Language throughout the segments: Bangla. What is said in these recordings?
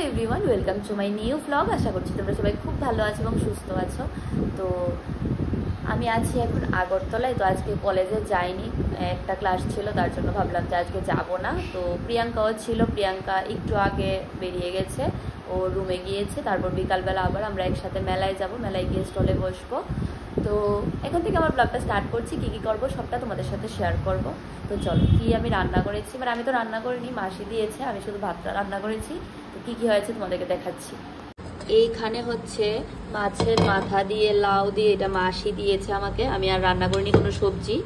Everyone, welcome to my new blog. আশা করছি তোমরা সবাই খুব ভালো আছো এবং সুস্থ আছো। তো আমি আছি এখন আগরতলায়। তো আজকে কলেজে যাইনি, একটা ক্লাস ছিল, তার জন্য ভাবলাম যে আজকে যাব না। তো প্রিয়াঙ্কাও ছিল, প্রিয়াঙ্কা একটু আগে বেরিয়ে গেছে, ও রুমে গিয়েছে। তারপর বিকালবেলা আবার আমরা একসাথে মেলায় যাব, মেলায় গিয়ে স্টলে বসবো। তো এখন থেকে আমার ব্লগটা স্টার্ট করছি, কী কী করবো সবটা তোমাদের সাথে শেয়ার করব। তো চলো, কি আমি রান্না করেছি, মানে আমি তো রান্না করিনি, মাসি দিয়েছে, আমি শুধু ভাতটা রান্না করেছি। তো কী কী হয়েছে তোমাদেরকে দেখাচ্ছি। এইখানে হচ্ছে মাছের মাথা দিয়ে লাউ দিয়ে, এটা মাসি দিয়েছে আমাকে, আমি আর রান্না করিনি কোনো সবজি।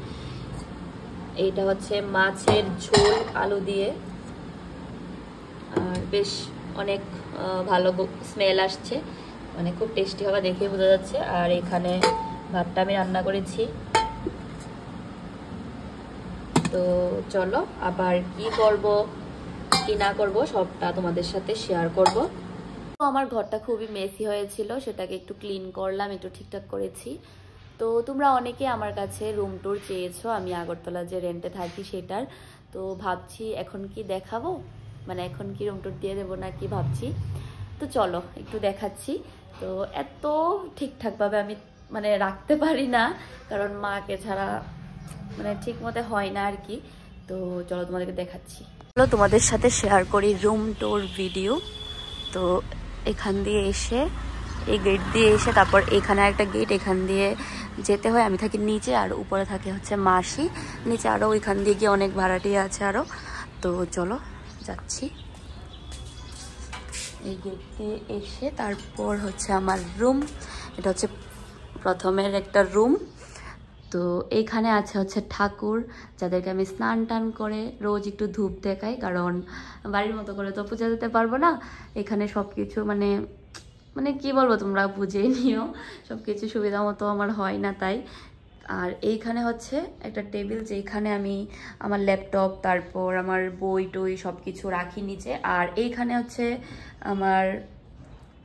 এইটা হচ্ছে মাছের ঝোল আলু দিয়ে, আর বেশ অনেক ভালো স্মেল আসছে, মানে খুব টেস্টি হবে দেখে বোঝা যাচ্ছে। আর এখানে ভাতটা আমি রান্না করেছি। তো চলো, আবার কি করব কি না করব সবটা তোমাদের সাথে শেয়ার করব। তো আমার ঘরটা খুবই মেসি হয়েছিল, সেটাকে একটু ক্লিন করলাম, একটু ঠিকঠাক করেছি। তো তোমরা অনেকে আমার কাছে রুম ট্যুর চেয়েছো, আমি আগরতলা যে রেন্টে থাকি সেটার। তো ভাবছি এখন কি দেখাবো, মানে এখন কি রুম ট্যুর দিয়ে দেবো না কি ভাবছি। তো চলো একটু দেখাচ্ছি। তো এত ঠিকঠাকভাবে আমি মানে রাখতে পারি না, কারণ মাকে ছাড়া মানে ঠিক মতো হয় না আর কি। তো চলো তোমাদেরকে দেখাচ্ছি, চলো তোমাদের সাথে শেয়ার করি রুম ট্যুর ভিডিও। তো এখান দিয়ে এসে, এই গেট দিয়ে এসে, তারপর এখানে একটা গেট, এখান দিয়ে যেতে হয়। আমি থাকি নিচে, আর উপরে থাকে হচ্ছে মাসি। নিচে আরও ওইখান দিয়ে গিয়ে অনেক ভাড়াটিয়া আছে আরও। তো চলো যাচ্ছি। এই গেট দিয়ে এসে তারপর হচ্ছে আমার রুম, এটা হচ্ছে প্রথমের একটা রুম। তো এইখানে আছে হচ্ছে ঠাকুর, যাদেরকে আমি স্নান টান করে রোজ একটু ধূপ দেখাই, কারণ বাড়ির মতো করে তো পূজা দিতে পারবো না। এখানে সব কিছু মানে মানে কি বলবো, তোমরা বুঝে নিও, সব কিছু সুবিধা মতো আমার হয় না তাই। আর এইখানে হচ্ছে একটা টেবিল, যেখানে আমি আমার ল্যাপটপ, তারপর আমার বই টই সব কিছু রাখি নিচে। আর এইখানে হচ্ছে আমার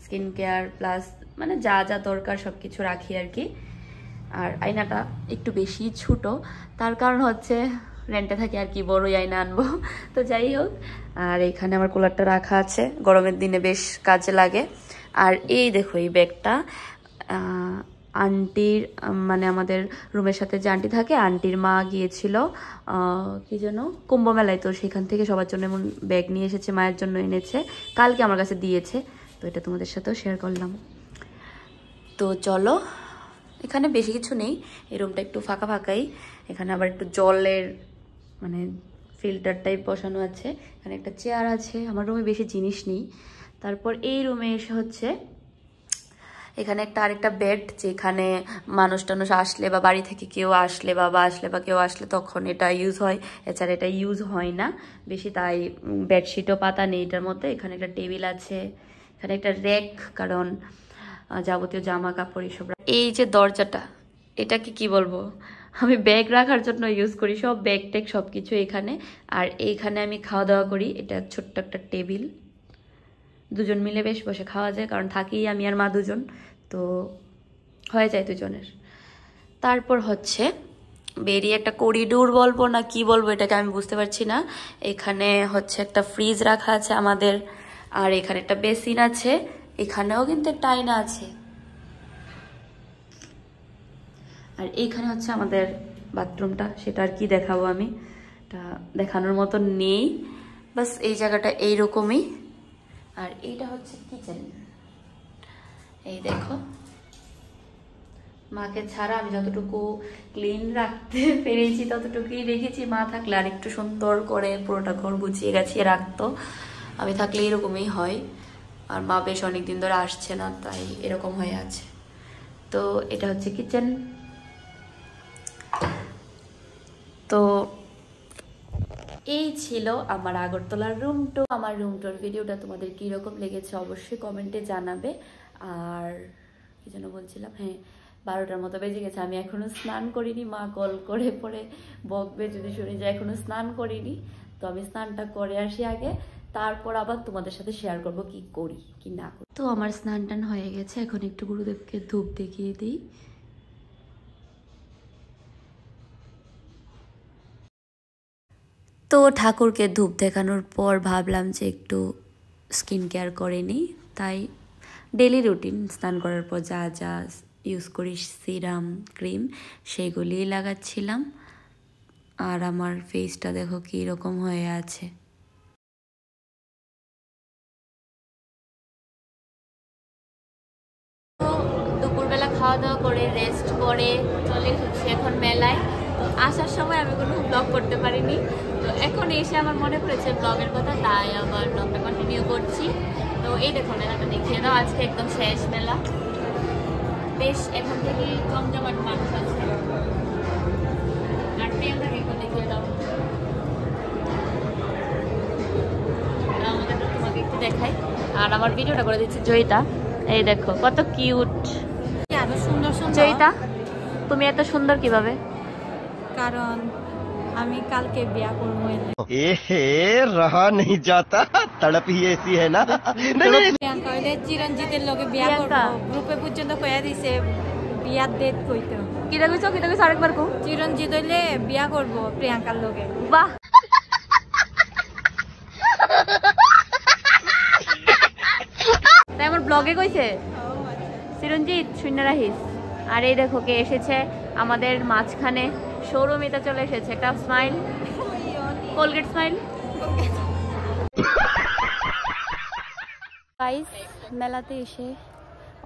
স্কিন কেয়ার প্লাস মানে যা যা দরকার সব কিছু রাখি আর কি। আর আয়নাটা একটু বেশি ছোট, তার কারণ হচ্ছে রেন্টে থাকি আর কি, বড়ই আয়না আনবো। তো যাই হোক, আর এখানে আমার কুলারটা রাখা আছে, গরমের দিনে বেশ কাজে লাগে। আর এই দেখো এই ব্যাগটা, আন্টির মানে আমাদের রুমের সাথে যে আন্টি থাকে, আন্টির মা গিয়েছিল কি যেন কুম্ভ মেলায়, তো সেখান থেকে সবার জন্য এমন ব্যাগ নিয়ে এসেছে, মায়ের জন্য এনেছে, কালকে আমার কাছে দিয়েছে। তো এটা তোমাদের সাথেও শেয়ার করলাম। তো চলো, এখানে বেশি কিছু নেই, এই রুমটা একটু ফাঁকা ফাঁকাই। এখানে আবার একটু জলের মানে ফিল্টার টাইপ বসানো আছে, এখানে একটা চেয়ার আছে। আমার রুমে বেশি জিনিস নেই। তারপর এই রুমে এসে হচ্ছে এখানে একটা আরেকটা বেড, যেখানে মানুষ টানুষ আসলে বা বাড়ি থেকে কেউ আসলে, বাবা আসলে বা কেউ আসলে তখন এটা ইউজ হয়, এছাড়া এটা ইউজ হয় না বেশি, তাই বেডশিটও পাতা নেই এটার মধ্যে। এখানে একটা টেবিল আছে, এখানে একটা র্যাক, কারণ যাবতীয় জামা কাপড় এসব। এই যে দরজাটা, এটাকে কি বলবো, আমি ব্যাগ রাখার জন্য ইউজ করি, সব ব্যাগ ট্যাগ সব কিছু এখানে। আর এইখানে আমি খাওয়া দাওয়া করি, এটা ছোট্ট একটা টেবিল, দুজন মিলে বেশ বসে খাওয়া যায়, কারণ থাকি আমি আর মা দুজন, তো হয়ে যায় দুজনের। তারপর হচ্ছে বেরিয়ে একটা করিডোর বলবো না কি বলবো এটাকে আমি বুঝতে পারছি না। এখানে হচ্ছে একটা ফ্রিজ রাখা আছে আমাদের, আর এখানে একটা বেসিন আছে, এখানেও কিন্তু একটা আয়না আছে। আর এইখানে হচ্ছে আমাদের বাথরুমটা, সেটা আর কি দেখাবো আমি, এটা দেখানোর মতো নেই, বাস এই জায়গাটা এইরকমই। আর এইটা হচ্ছে কিচেন, এই দেখো, মাকে ছাড়া আমি যতটুকু ক্লিন রাখতে পেরেছি ততটুকুই রেখেছি, মা থাকলে আর একটু সুন্দর করে পুরোটা ঘর গুছিয়ে গাছিয়ে রাখতো, আমি থাকলে এরকমই হয়। আর মা বেশ অনেকদিন ধরে আসছে না, তাই এরকম হয়ে আছে। তো এটা হচ্ছে কিচেন। তো এই ছিল আমার আগরতলার রুম ট্যুর। আমার রুম ট্যুর ভিডিওটা তোমাদের কীরকম লেগেছে অবশ্যই কমেন্টে জানাবে। আর কি যেন বলছিলাম, হ্যাঁ 12টার মতো বেজে গেছে, আমি এখনও স্নান করিনি, মা কল করে পরে বকবে যদি শুনি যে এখনও স্নান করিনি। তো আমি স্নানটা করে আসি আগে, তারপর আবার তোমাদের সাথে শেয়ার করব কি করি কি না করি। তো আমার স্নান টান হয়ে গেছে, এখন একটু গুরুদেবকে ধূপ দেখিয়ে দিই। তো ঠাকুরকে ধূপ দেখানোর পর ভাবলাম যে একটু স্কিন কেয়ার করিনি, তাই ডেলি রুটিন স্নান করার পর যা যা ইউজ করি সিরাম ক্রিম সেগুলিই লাগাচ্ছিলাম। আর আমার ফেসটা দেখো কী রকম হয়ে আছে। দুপুরবেলা খাওয়া দাওয়া করে রেস্ট করে চলে এসেছি এখন মেলায়। তো আসার সময় আমি কোনো ব্লগ করতে পারিনি, তো এখন এসে আমার মনে পড়েছে ব্লগের কথা, তাই আবার ব্লগটা কন্টিনিউ করছি। তো এই দেখো মেলাটা দেখিয়ে দাও, আজকে একদম শেষ মেলা, বেশ এখন থেকে জমজমাট মানুষ আছে। আর প্রিয়াঙ্কাকে একটু দেখিয়ে দাও, আমাদের তোমাকে একটু দেখাই। আর আমার ভিডিওটা করে দিচ্ছি জয়িতা, এই দেখো কত কিউট। জয়িতা তুমি এত সুন্দর কিভাবে? কারণ আমি কালকে বিয়া করবো। रहा नहीं जाता तड़प ही ऐसी है ना। প্রিয়াঙ্কা হইলে চিরঞ্জিতের লগে বিয়া করবো, গ্রুপে পর্যন্ত কইয়া দিছে বিয়ার ডেট কইতো। কিটা কইছো আরেকবার কো। চিরঞ্জিত হইলে বিয়া করবো প্রিয়াঙ্কার লগে। বাহ, তাই আমার ব্লগে কইছে চিরঞ্জিত শূন্য রাহিস। আর এই দেখো কে এসেছে আমাদের মাঝখানে, সৌরমিতা চলে এসেছে, একটা স্মাইল, কোলগেট স্মাইল। গাইস মেলাতে এসে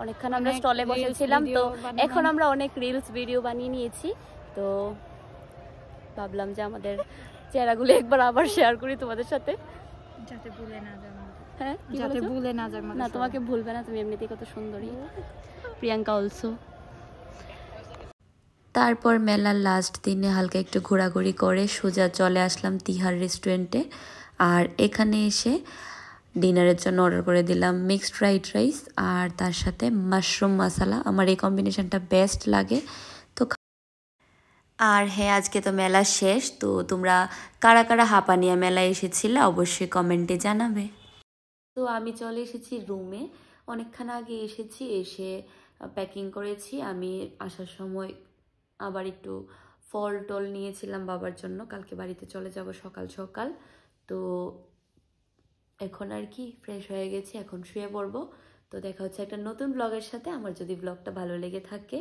অনেকক্ষণ আমরা স্টলে বসেছিলাম, তো এখন আমরা অনেক রিলস ভিডিও বানিয়ে নিয়েছি। তো ভাবলাম যে আমাদের চেহারাগুলো একবার আবার শেয়ার করি তোমাদের সাথে, যাতে ভুলে না যায়। হ্যাঁ যাতে ভুলে না যায়। না তোমাকে ভুলবে না, তুমি এমনিতেই কত সুন্দরী। প্রিয়াঙ্কা অলসো। তারপর মেলার লাস্ট দিনে হালকা একটু ঘোরাঘুরি করে সোজা চলে আসলাম তিহার রেস্টুরেন্টে। আর এখানে এসে ডিনারের জন্য অর্ডার করে দিলাম মিক্সড ফ্রাইড রাইস আর তার সাথে মাশরুম মশলা। আমার এই কম্বিনেশনটা বেস্ট লাগে। তো আর হ্যাঁ, আজকে তো মেলা শেষ, তো তোমরা কারা কারা হাঁপানিয়া মেলায় এসেছিলে অবশ্যই কমেন্টে জানাবে। তো আমি চলে এসেছি রুমে, অনেকক্ষণ আগে এসেছি, এসে প্যাকিং করেছি। আমি আসার সময় আবার একটু ফল টল নিয়েছিলাম বাবার জন্য, কালকে বাড়িতে চলে যাব সকাল সকাল। তো এখন আর কি ফ্রেশ হয়ে গেছি, এখন শুয়ে পড়বো। তো দেখা হচ্ছে একটা নতুন ব্লগের সাথে। আমার যদি ব্লগটা ভালো লেগে থাকে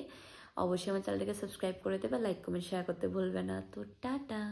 অবশ্যই আমার চ্যানেলটাকে সাবস্ক্রাইব করে দেবে, লাইক কমেন্ট শেয়ার করতে ভুলবে না। তো টাটা।